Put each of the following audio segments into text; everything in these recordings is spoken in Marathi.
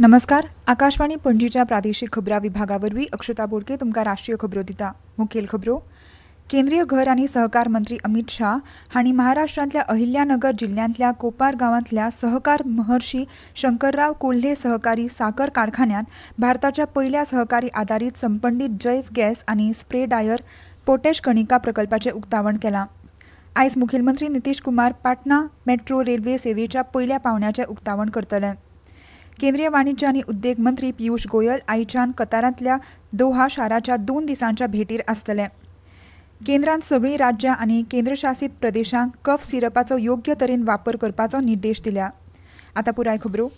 नमस्कार. आकाशवाणी पणजीच्या प्रादेशीक खबरां विभागावरवीं अक्षता बोडके तुमकां राष्ट्रीय खबरो दिता. मुखेल खबरो. केंद्रीय घर आनी सहकार मंत्री अमित शाह हांणी महाराष्ट्रांतल्या अहिल्यानगर जिल्ह्यांतल्या कोपार गांवांतल्या सहकार महर्षी शंकरराव कोल्हे सहकारी साखर कारखान्यांत भारताच्या पयल्या सहकारी आदारीत संपंडीत जैव गॅस आनी स्प्रे ड्रायर पोटॅश कणिका प्रकल्पाचें उक्तावण केलां. आयज मुखेलमंत्री नितीश कुमार पाटणा मेट्रो रेल्वे सेवेच्या पयल्या पावंड्याचें उक्तावण करतले. केंद्रीय वाणिज्य आनी उद्देग मंत्री पियुष गोयल आयच्यान कतारांतल्या दोहा शाराच्या 2 दिसांच्या भेटीर आसतले. केंद्रान सगळीं राज्यां आनी केंद्रशासीत प्रदेशांक कफ सिरपाचो योग्य तरेन वापर करपाचो निर्देश दिल्या. आतां पुराय खबरो.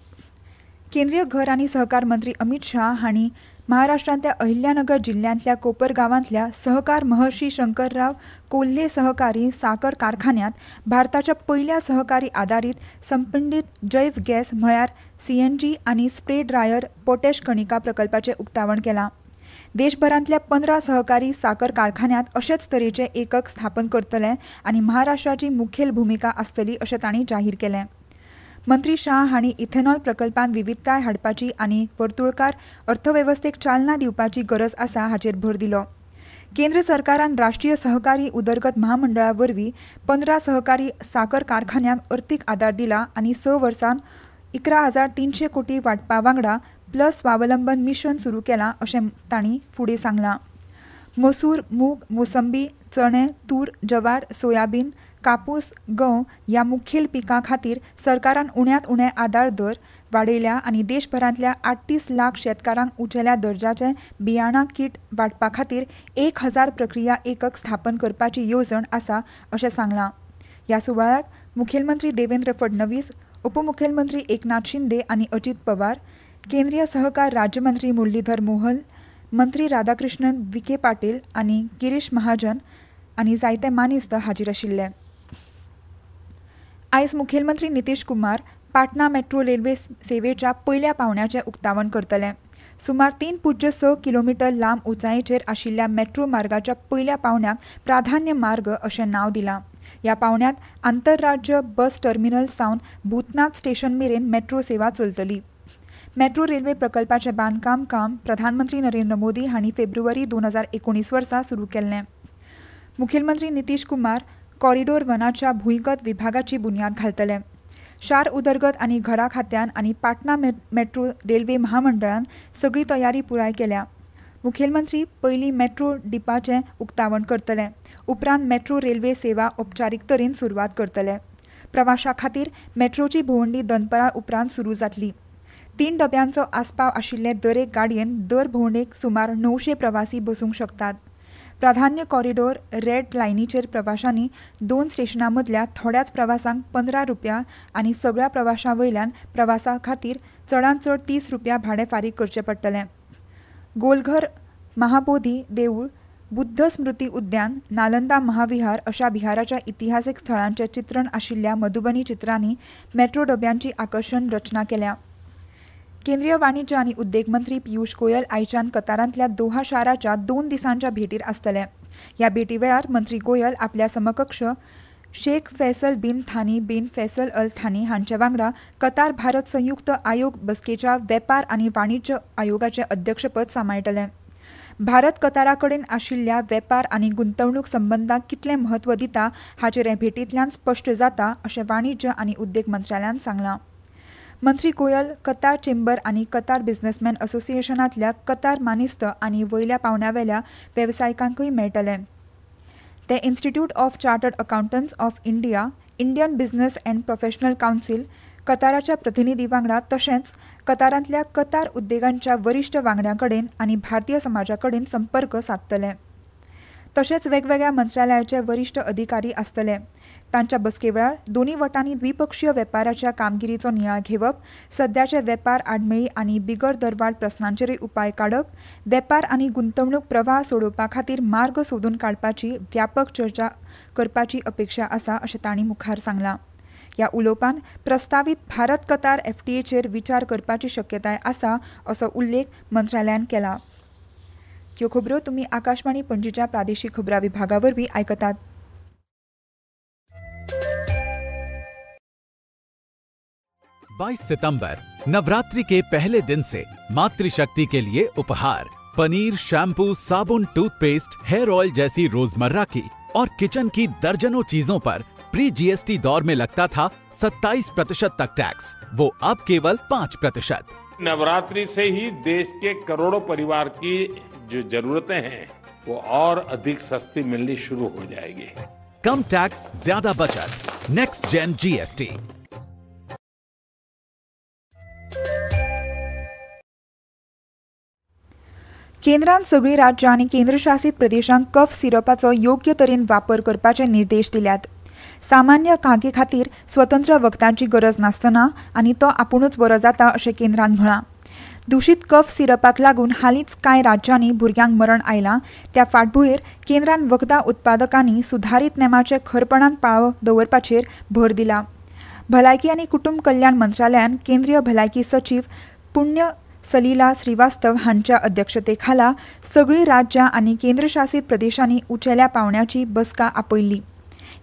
केंद्रीय घर आनी सहकार मंत्री अमित शाह हांणी महाराष्ट्रांतल्या अहिल्यानगर जिल्ह्यांतल्या कोपर गांवांतल्या सहकार महर्षी शंकरराव कोल्हे सहकारी साखर कारखान्यांत भारताच्या पयल्या सहकारी आदारीत संपंडीत जैव गॅस म्हळ्यार सीएनजी आनी स्प्रे ड्रायर पोटॅश कणिका प्रकल्पाचें उक्तावण केलां. देशभरांतल्या 15 सहकारी साखर कारखान्यांत अशेच तरेचे एकक स्थापन करतले आनी महाराष्ट्राची मुखेल भूमिका आसतली अशें तांणी जाहीर केलें. मंत्री शाह हांणी इथेनॉल प्रकल्पांत विविधताय हाडपाची आनी वर्तुळकार अर्थवेवस्थेक चालना दिवपाची गरज आसा हाचेर भर दिलो. केंद्र सरकारान राष्ट्रीय सहकारी उदरगत महामंडळा वरवीं 15 सहकारी साखर कारखान्यांक अर्थीक आदार दिला आनी 6 वर्सांत 11,300 कोटी वांटपा वांगडा प्लस स्वावलंबन मिशन सुरू केलां अशें तांणी फुडें सांगलां. मसूर, मूग, मोसंबी, चणे, तूर, जवार, सोयाबीन, कापूस, गंव ह्या मुखेल पिकां खातीर सरकारान उण्यांत उणें आदार दर वाडयल्या आनी देशभरांतल्या 38 लाख शेतकारांक उंचेल्या दर्जाचें बियाणां किट वांटपा खातीर 1,000 प्रक्रिया एकक स्थापन करपाची येवजण आसा अशें सांगलां. ह्या सुवाळ्याक मुखेलमंत्री देवेंद्र फडणवीस, उपमुखेलमंत्री एकनाथ शिंदे आनी अजित पवार, केंद्रीय सहकार राज्यमंत्री मुरलीधर मोहोल, मंत्री राधाकृष्णन विखे पाटील आनी गिरीश महाजन आनी जायते मानेस्त हाजीर आशिल्ले. आयज मुखेलमंत्री नितीश कुमार पाटणा मेट्रो रेल्वे सेवेच्या पयल्या पावंड्याचें उक्तावण करतले. सुमार 3.6 किलोमीटर लांब उंचायेचेर आशिल्ल्या मेट्रो मार्गाच्या पयल्या पावंड्याक प्राधान्य मार्ग अशें नांव दिलां. ह्या पावंड्यांत आंतरराज्य बस टर्मिनल सावन भूतनाथ स्टेशन मेरेन मेट्रो सेवा चलतली. मेट्रो रेल्वे प्रकल्पाचें बांदकाम काम प्रधानमंत्री नरेंद्र मोदी हांणी फेब्रुवारी 2019 वर्सा सुरू केल्लें. मुखेलमंत्री नितीश कुमार कॉरिडॉर 1च्या भुंयगत विभागाची बुन्याद घालतले. शार उदरगत आनी घरा खात्यान आनी पाटणा मेट्रो रेल्वे महामंडळान सगळी तयारी पुराय केल्या. मुखेलमंत्री पयलीं मेट्रो डिपाचें उक्तावण करतले. उपरांत मेट्रो रेल्वे सेवा औपचारीक तरेन सुरवात करतले. प्रवाशा खातीर मेट्रोची भोंवडी दनपारा उपरांत सुरू जातली. 3 डब्यांचो आस्पाव आशिल्ले दरेक गाडयेन दर भोंवडेक सुमार 900 प्रवासी बसूंक शकतात. प्राधान्य कॉरिडॉर रेड लायनीचेर प्रवाशांनी 2 स्टेशनां मदल्या थोड्याच प्रवासांक 15 रुपया आनी सगळ्या प्रवाशां वयल्यान प्रवासा खातीर चडांत चड 30 रुपया भाडें फारीक करचें पडटलें. गोलघर, महाबोधी देवूळ, बुद्ध स्मृती उद्यान, नालंदा महाविहार अशा बिहाराच्या इतिहासीक स्थळांचें चित्रण आशिल्ल्या मधुबनी चित्रांनी मेट्रो डब्यांची आकर्षण रचना केल्या. केंद्रीय वाणिज्य आनी उद्देग मंत्री पियुष गोयल आयच्यान कतारांतल्या दोहा शाराच्या 2 दिसांच्या भेटीर आसतले. ह्या भेटी वेळार मंत्री गोयल आपल्या समकक्ष शेख फैसल बिन थानी बिन फैसल अल थानी हांचे वांगडा कतार भारत संयुक्त आयोग बसकेच्या वेपार आनी वाणिज्य आयोगाचें अध्यक्षपद सांबाळटले. भारत कतारा कडेन आशिल्ल्या वेपार आनी गुंतवणूक संबंदांक कितलें म्हत्व दिता हाचेर हे भेटींतल्यान स्पश्ट जाता अशें वाणिज्य आनी उद्देग मंत्र्यालयान सांगलां. मंत्री गोयल कतार चेंबर आनी कतार बिझनेसमॅन असोसिएशनांतल्या कतार मानिस्त आनी वयल्या पावंड्यावेल्या वेवसायिकांकूय मेळटले. ते institute of chartered accountants of India, Indian business and professional council, कताराच्या प्रतिनिधी वांगडा तशेंच कतारांतल्या कतार उद्देगांच्या वरिश्ठ वांगड्यां कडेन आनी भारतीय समाजा कडेन संपर्क सादतले. तशेंच वेगवेगळ्या मंत्रालयाचे वरिश्ठ अधिकारी आसतले. तांच्या बसके वेळार दोनूय वटांनी द्विपक्षीय वेपाराच्या कामगिरीचो नियाळ घेवप, सद्याचे वेपार आडमेळी आनी बिगर दरवाड प्रस्नांचेरूय उपाय काडप, वेपार आनी गुंतवणूक प्रवाह सोडोवपा खातीर मार्ग सोदून काडपाची व्यापक चर्चा करपाची अपेक्षा आसा अशें तांणी मुखार सांगलां. ह्या उलोवपांत प्रस्तावीत भारत कतार FTAचेर विचार करपाची शक्यताय आसा असो उल्लेख मंत्रालयान केला. ह्यो खबरो तुमी आकाशवाणी पणजीच्या प्रादेशीक खबरां विभागा वरवीं आयकतात. 22 सितंबर नवरात्रि के पहले दिन से मातृशक्ति के लिए उपहार पनीर, शैम्पू, साबुन, टूथपेस्ट, हेयर ऑयल जैसी रोजमर्रा की और किचन की दर्जनों चीजों पर प्री जीएसटी दौर में लगता था 27% तक टैक्स, वो अब केवल 5%। नवरात्रि से ही देश के करोड़ों परिवार की जो जरूरतें हैं वो और अधिक सस्ती मिलनी शुरू हो जाएगी। कम टैक्स, ज्यादा बचत, नेक्स्ट जेन जीएसटी। केंद्रान सगळीं राज्यां आनी केंद्रशासीत प्रदेशांक कफ सिरपाचो योग्य तरेन वापर करपाचे निर्देश दिल्यात। सामान्य कागे खातीर स्वतंत्र वखदांची गरज नासतना आनी तो आपुणूच बरो जाता अशें केंद्रान म्हळां। दूषित कफ सिरपाक लागून हालींच कांय राज्यांनी भुरग्यांक मरण आयलां, त्या फाटभुंयेर केंद्रान वखदां उत्पादकांनी सुधारीत नेमाचे खरपणान पाळो दवरपाचेर भर दिला। भलायकी आनी कुटुंब कल्याण मंत्रालयान केंद्रीय भलायकी सचिव पुण्य सलिला श्रीवास्तव हांच्या अध्यक्षतेखाला सगळीं राज्यां आनी केंद्रशासीत प्रदेशांनी उंचेल्या पावंड्याची बसका आपयल्ली।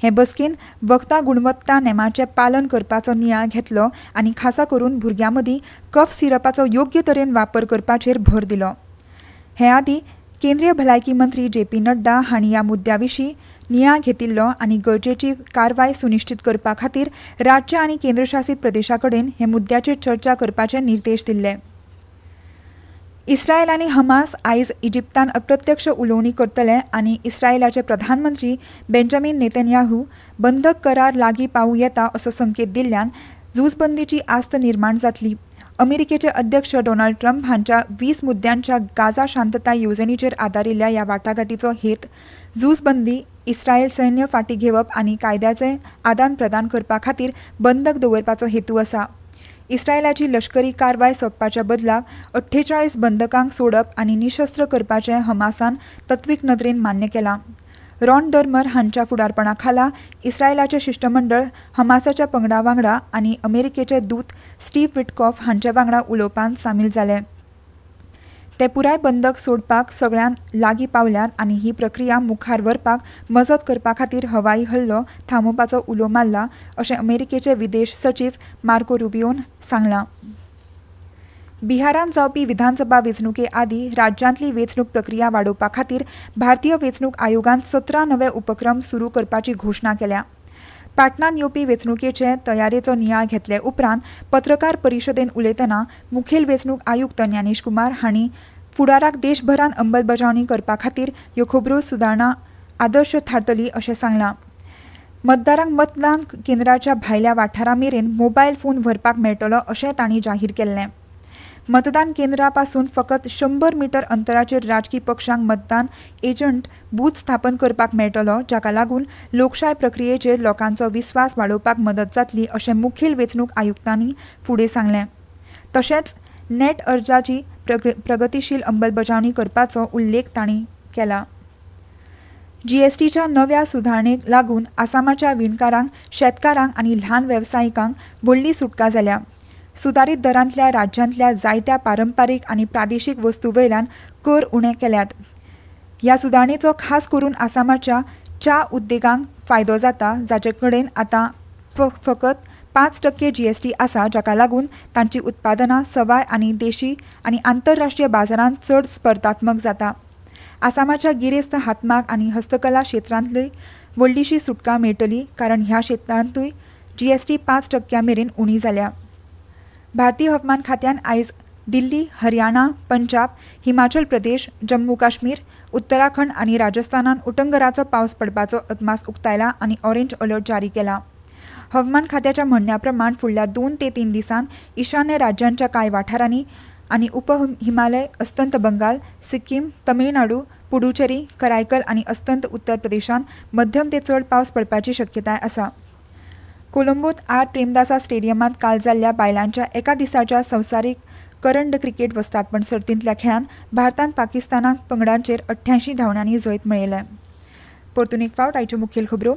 हे बसकेन वखदां गुणवत्ता नेमाचें पालन करपाचो नियाळ घेतलो आनी खासा करून भुरग्यां मदीं कफ सिरपाचो योग्य तरेन वापर करपाचेर भर दिलो। हे आदी केंद्रीय भलायकी मंत्री जेपी नड्डा हांणी ह्या मुद्द्या विशीं नियाळ घेतिल्लो आनी गरजेची कारवाय सुनिश्चित करपा खातीर राज्य आनी केंद्रशासीत प्रदेशा कडेन हे मुद्द्याचेर चर्चा करपाचे निर्देश दिल्ले। इस्रायल आनी हमास आयज इजिप्तान अप्रत्यक्ष उलोवणी करतले आनी इस्रायलाचे प्रधानमंत्री बेंजामिन नेतन्याहू बंधक करार लागीं पावूं येता असो संकेत दिल्ल्यान झूजबंदीची आस्त निर्माण जातली। अमेरिकेचे अध्यक्ष डोनाल्ड ट्रम्प हांच्या 20 मुद्द्यांच्या गाजा शांतताय येवजणेचेर आदारिल्ल्या ह्या वाटाघाटीचो हेत झूजबंदी, इस्रायल सैन्य फाटीं घेवप आनी कायद्याचें आदान प्रदान करपा खातीर बंदक दवरपाचो हेतू आसा। इस्रायलाची लश्करी कारवाय सोंपपाच्या बदलाक 48 बंदकांक सोडप आनी निशस्त्र करपाचें हमासान तत्वीक नदरेन मान्य केलां। रॉन डर्मर हांच्या फुडारपणा खाला इस्रायलाचे शिष्टमंडळ हमासाच्या पंगडा वांगडा आनी अमेरिकेचे दूत स्टीव्ह विटकॉफ हांचे वांगडा उलोवपांत सामील जाले। ते पुराय बंदक सोडपाक सगळ्यान लागीं पावल्यात आनी ही प्रक्रिया मुखार व्हरपाक मजत करपा खातीर हवाई हल्लो थांबोवपाचो उलो मारला अशें अमेरिकेचे विदेश सचिव मार्को रुबियोन सांगलां। बिहारांत जावपी विधानसभा वेंचणुके आदीं राज्यांतली वेंचणूक प्रक्रिया वाडोवपा खातीर भारतीय वेंचणूक आयोगान 17 नवे उपक्रम सुरू करपाची घोशणा केल्या। पाटणांत येवपी वेंचणुकेचे तयारेचो नियाळ घेतले उपरांत पत्रकार परिशदेंत उलयतना मुखेल वेंचणूक आयुक्त ज्ञानेश कुमार हांणी फुडाराक देशभरांत अंमलबजावणी करपा खातीर ह्यो खबरो सुदारणा आदर्श थारतली अशें सांगलां। मतदारांक मतदान केंद्राच्या भायल्या वाठारा मेरेन मोबायल फोन व्हरपाक मेळटलो अशें तांणी जाहीर केल्लें। मतदान केंद्रा पासून फकत 100 मीटर अंतराचेर राजकी पक्षांक मतदान एजंट बूथ स्थापन करपाक मेळटलो, जाका लागून लोकशाय प्रक्रियेचेर लोकांचो विस्वास वाडोवपाक मदत जातली अशें मुखेल वेंचणूक आयुक्तांनी फुडें सांगलें। तशेंच नेट अर्जाची प्रगतीशील अंमलबजावणी करपाचो उल्लेख तांणी केला। जीएसटीच्या नव्या सुधारणेक लागून आसामाच्या विणकारांक, शेतकारांक आनी ल्हान वेवसायिकांक व्हडली सुटका जाल्या। सुदारीत दरांतल्या राज्यांतल्या जायत्या पारंपारीक आनी प्रादेशीक वस्तू वयल्यान कर उणे केल्यात। ह्या सुदारणेचो खास करून आसामाच्या च्या उद्देगांक फायदो जाता, जाचे कडेन आतां फकत 5% जीएसटी आसा, जाका लागून तांची उत्पादनां सवाय आनी देशी आनी आंतरराष्ट्रीय बाजारांत चड स्पर्धात्मक जाता। आसामाच्या गिरेस्त हातमाग आनी हस्तकला क्षेत्रांतली व्हडलीशी सुटका मेळटली, कारण ह्या क्षेत्रांतूय जीएसटी 5% मेरेन उणी जाल्या। भारतीय हवामान खात्यान आयज दिल्ली, हरियाणा, पंजाब, हिमाचल प्रदेश, जम्मू काश्मीर, उत्तराखंड आनी राजस्थानात उटंगराचो पावस पडपाचो अदमास उक्तायला आनी ऑरेंज अलर्ट जारी केला। हवामान खात्याच्या म्हणण्या प्रमाण फुडल्या 2 ते 3 दिसांत ईशान्य राज्यांच्या कांय वाठारांनी आनी उपहिमालय, अस्तंत बंगाल, सिक्कीम, तमिळनाडू, पुडुचेरी, करायकल आनी अस्तंत उत्तर प्रदेशांत मध्यम ते चड पावस पडपाची शक्यताय आसा। कोलंबोत आर प्रेमदासा स्टेडियमांत काल जाल्ल्या बायलांच्या एका दिसाच्या संवसारीक करंड क्रिकेट वस्तादपण सर्तींतल्या खेळांत भारतान पाकिस्तानाक पंगडांचेर 88 धांवड्यांनी जैत मेळयलें। परतून एक फावट आयच्यो मुखेल खबरो।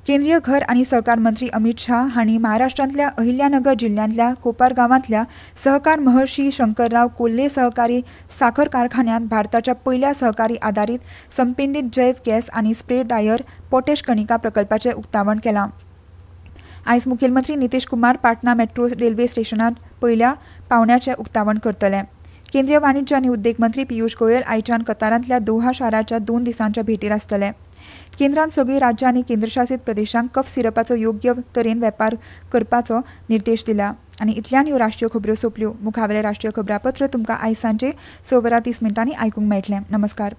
केंद्रीय घर आनी सहकार मंत्री अमित शाह हांणी महाराष्ट्रांतल्या अहिल्यानगर जिल्ह्यांतल्या कोपार गांवांतल्या सहकार महर्षी शंकरराव कोल्हे सहकारी साखर कारखान्यांत भारताच्या पयल्या सहकारी आदारीत संपिंडीत जैव गॅस आनी स्प्रे ड्रायर पोटॅश कणिका प्रकल्पाचें उक्तावण केलां। आयज मुखेलमंत्री नितीश कुमार पाटणा मेट्रो रेल्वे स्टेशनात पयल्या पावण्याचें उक्तावण करतले. केंद्रीय वाणिज्य आनी उद्देग मंत्री पियुष गोयल आयच्यान कतारांतल्या दोहा शाराच्या 2 दिसांच्या भेटीर आसतले. केंद्रान सगळीं राज्यां आनी केंद्रशासीत प्रदेशांक कफ सिरपाचो योग्य तरेन वेपार करपाचो निर्देश दिला. आनी इतल्यान ह्यो राष्ट्रीय खबरो सोंपल्यो. मुखावेलें राष्ट्रीय खबरापत्र तुमकां आयज सांजे 6:30 आयकूंक मेळटलें. नमस्कार.